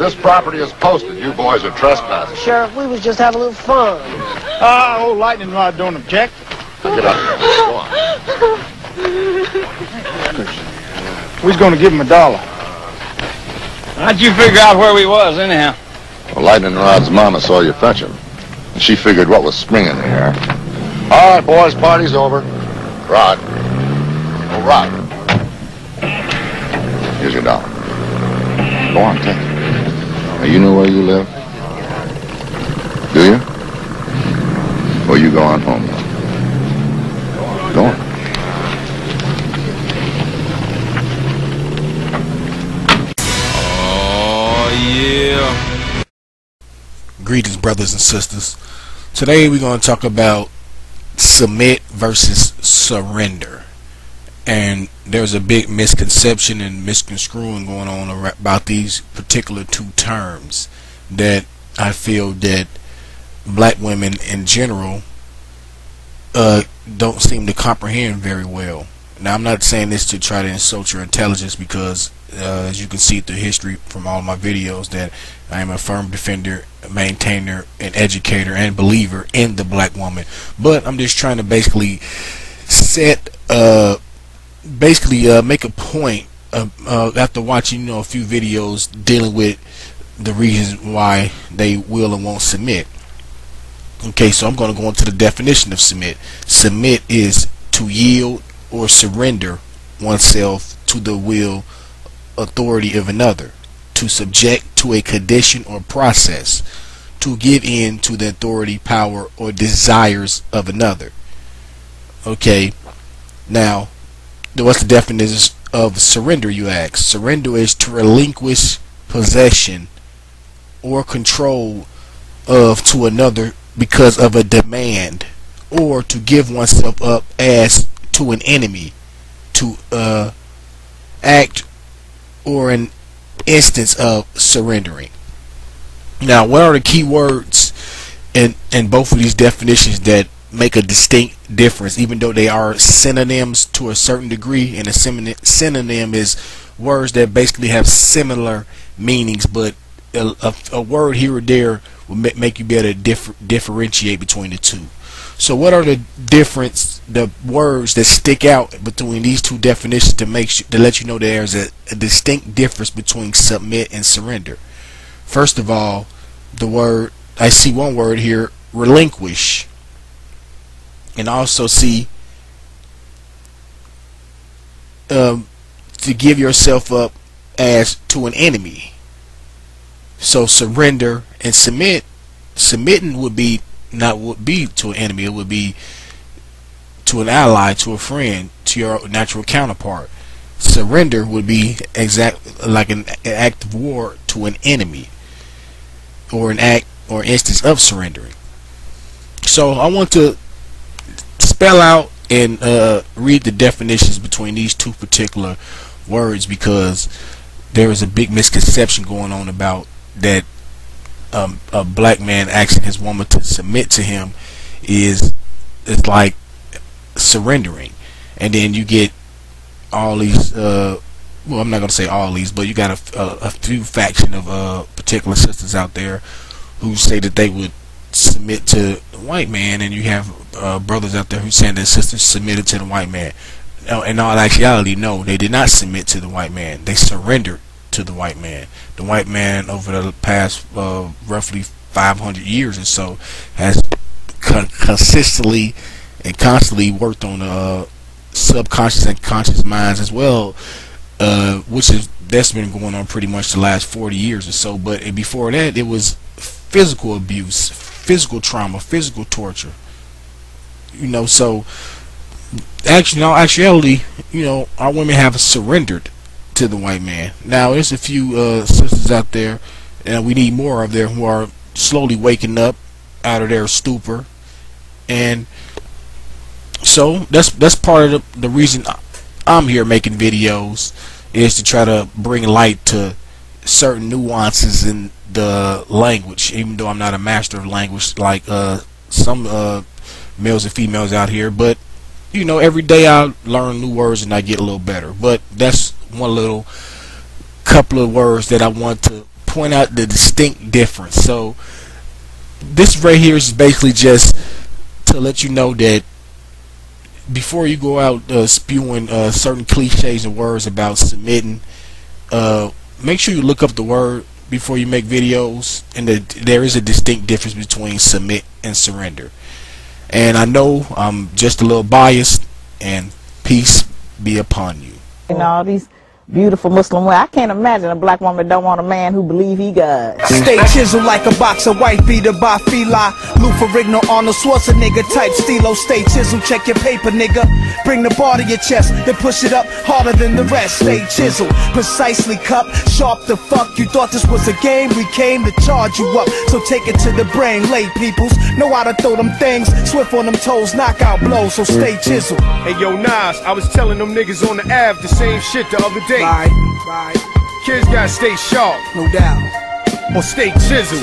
This property is posted. You boys are trespassing. Sheriff, we was just having a little fun. Old lightning rod don't object. Get up. Go on. We was gonna give him $1. How'd you figure out where we was, anyhow? Well, Lightning Rod's mama saw you fetch him. And she figured what was springing the air. All right, boys, party's over. Rod. Oh, Rod. Here's your $1. Go on, take it. Now, you know where you live? Do you? Well, you go on home now. Go on. Oh, yeah. Greetings, brothers and sisters. Today we're going to talk about submit versus surrender. And there's a big misconception and misconstruing going on about these particular two terms that I feel that black women in general don't seem to comprehend very well. Now, I'm not saying this to try to insult your intelligence, because as you can see through history from all my videos, that I am a firm defender, maintainer, and educator and believer in the black woman. But I'm just trying to basically make a point after watching a few videos dealing with the reasons why they will and won't submit. Okay, so I'm going to go into the definition of submit. Submit is to yield or surrender oneself to the will, authority of another, to subject to a condition or process, to give in to the authority, power, or desires of another. Okay, now what's the definition of surrender, you ask? Surrender is to relinquish possession or control of to another because of a demand, or to give oneself up as to an enemy, to act or an instance of surrendering. Now, what are the key words in both of these definitions that make a distinct difference, even though they are synonyms to a certain degree? And a synonym is words that basically have similar meanings, but a word here or there will make you be able to differentiate between the two. So what are the words that stick out between these two definitions to let you know there's a distinct difference between submit and surrender? First of all, I see one word here, relinquish, and I also see to give yourself up as to an enemy. So surrender and submitting would be to an enemy. It would be to an ally, to a friend, to your natural counterpart. Surrender would be like an act of war to an enemy, or an act or instance of surrendering. So I want to spell out and read the definitions between these two particular words, because there is a big misconception going on about that a black man asking his woman to submit to him is like surrendering. And then you get all these well, I'm not going to say all these, but you got a few faction of particular sisters out there who say that they would submit to the white man, and you have brothers out there who saying that sisters submitted to the white man. Now, in all actuality, no, they did not submit to the white man. They surrendered to the white man. The white man, over the past roughly 500 years or so, has consistently and constantly worked on subconscious and conscious minds as well, that's been going on pretty much the last 40 years or so. But before that, it was physical abuse, physical trauma, physical torture. So actually, in all actuality, our women have surrendered to the white man. Now, there's a few sisters out there, and we need more of them, who are slowly waking up out of their stupor. And so that's part of the reason I'm here making videos, is to try to bring light to certain nuances in the language, even though I'm not a master of language like some males and females out here. But every day I learn new words and I get a little better. But that's one little couple of words that I want to point out the distinct difference. So this right here is basically just to let you know that before you go out spewing certain cliches and words about submitting, make sure you look up the word before you make videos, and there is a distinct difference between submit and surrender. And I know I'm just a little biased, and peace be upon you. And all these beautiful Muslim women. I can't imagine a black woman don't want a man who believe he God. Stay chiseled like a box of white beater by Fila. Lou Ferrigno, Arnold Schwarzenegger type stilo. Stay chiseled, check your paper, nigga. Bring the bar to your chest, then push it up harder than the rest. Stay chiseled, precisely cup, sharp the fuck. You thought this was a game? We came to charge you up. So take it to the brain, late peoples. Know how to throw them things, swift on them toes, knockout blows. So stay chiseled. Hey yo, Nas, I was telling them niggas on the Ave the same shit the other day. Right. Kids gotta stay sharp, No doubt. or stay chiseled.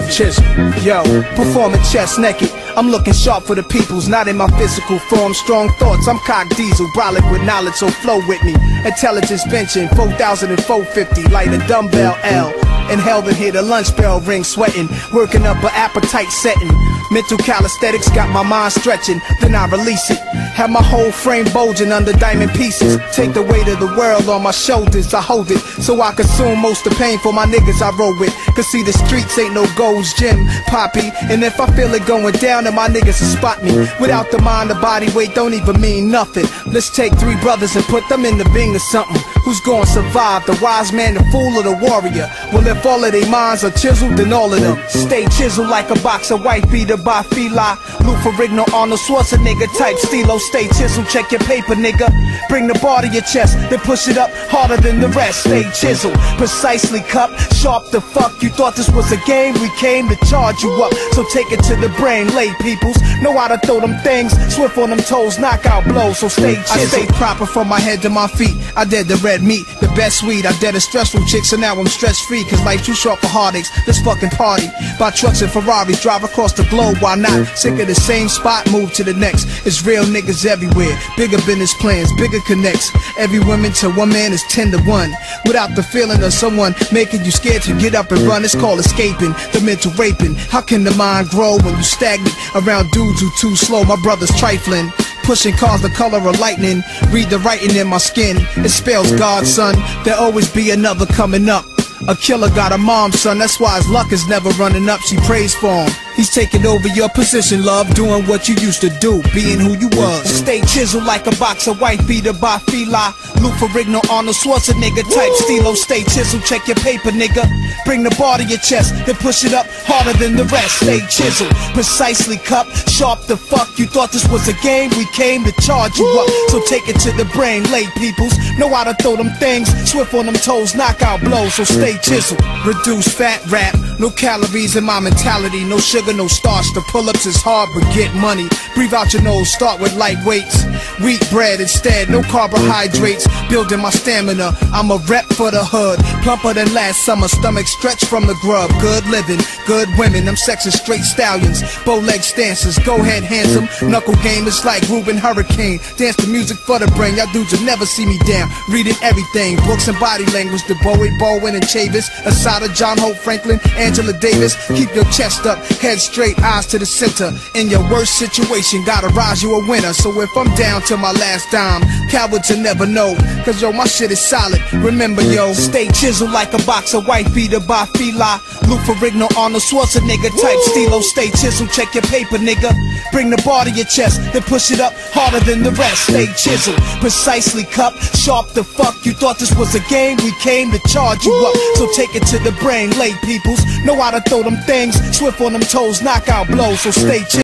Chisel. Yo, performing chest naked. I'm looking sharp for the peoples, not in my physical form. Strong thoughts, I'm cock diesel, brolic with knowledge, so flow with me. Intelligence benching, 4,000 and 450, like a dumbbell L. Inhale and hear the lunch bell ring, sweating, working up an appetite setting. Mental calisthenics got my mind stretching, then I release it. Have my whole frame bulging under diamond pieces. Take the weight of the world on my shoulders, I hold it, so I consume most of the pain for my niggas I roll with. Cause see the streets ain't no Gold's Gym, Poppy. And if I feel it going down, then my niggas will spot me. Without the mind, the body weight don't even mean nothing. Let's take 3 brothers and put them in the Bing or something. Who's gonna survive, the wise man, the fool, or the warrior? Well, if all of their minds are chiseled, then all of them stay chiseled like a box of white beater by Fila. Lou Ferrigno, Arnold Schwarzenegger type stilo. Stay chiseled, check your paper, nigga. Bring the bar to your chest, then push it up harder than the rest. Stay chiseled, precisely cup, sharp the fuck. You thought this was a game? We came to charge you up. So take it to the brain, late peoples. Know how to throw them things, swift on them toes, knockout blows. So stay chiseled. I stay proper from my head to my feet. I did the red meat, the best weed. I did a stressful chick, so now I'm stress free. Cause life's too short for heartaches. Let's fucking party. Buy trucks and Ferraris, drive across the globe. Why not? Sick of the same spot, move to the next. It's real niggas everywhere. Bigger business plans, bigger connects. Every woman to one man is 10 to 1. Without the feeling of someone making you scared to get up and run. It's called escaping, the mental raping. How can the mind grow when you stagnant around dudes who too slow? My brother's trifling, pushing cars the color of lightning. Read the writing in my skin, it spells God, son. There'll always be another coming up. A killer got a mom, son, that's why his luck is never running up. She prays for him. He's taking over your position, love, doing what you used to do, being who you was. Stay chiseled like a box of white beater by Fila. Lou Ferrigno, Arnold Schwarzenegger type stilo. Stay chiseled, check your paper, nigga. Bring the bar to your chest, then push it up harder than the rest. Stay chiseled, precisely cup, sharp the fuck. You thought this was a game? We came to charge you up. So take it to the brain, late peoples. Know how to throw them things, swift on them toes, knockout blows. So stay chiseled, reduce fat rap. No calories in my mentality, no sugar, no starch. The pull-ups is hard, but get money. Breathe out your nose, start with light weights. Wheat bread instead, no carbohydrates. Building my stamina, I'm a rep for the hood. Plumper than last summer, stomach stretched from the grub. Good living, good women, them sexing straight stallions. Bow leg stances, go ahead handsome. Knuckle game is like Ruben Hurricane. Dance to music for the brain, y'all dudes will never see me down. Reading everything, books and body language. The Bowie, Bowen and Chavis. Asada, John Hope, Franklin, Angela Davis. Keep your chest up, head straight, eyes to the center. In your worst situation, gotta rise you a winner. So if I'm down to my last dime, cowards will never know. Cause yo, my shit is solid. Remember yo, stay chiseled like a box of white beater by Fila. Lou Ferrigno, Arnold Schwarzenegger type stilo. Stay chiseled, check your paper, nigga. Bring the bar to your chest, then push it up harder than the rest. Stay chiseled, precisely cup, sharp the fuck. You thought this was a game? We came to charge you up. So take it to the brain, late peoples. Know how to throw them things, swift on them toes, knockout blows. So stay chiseled.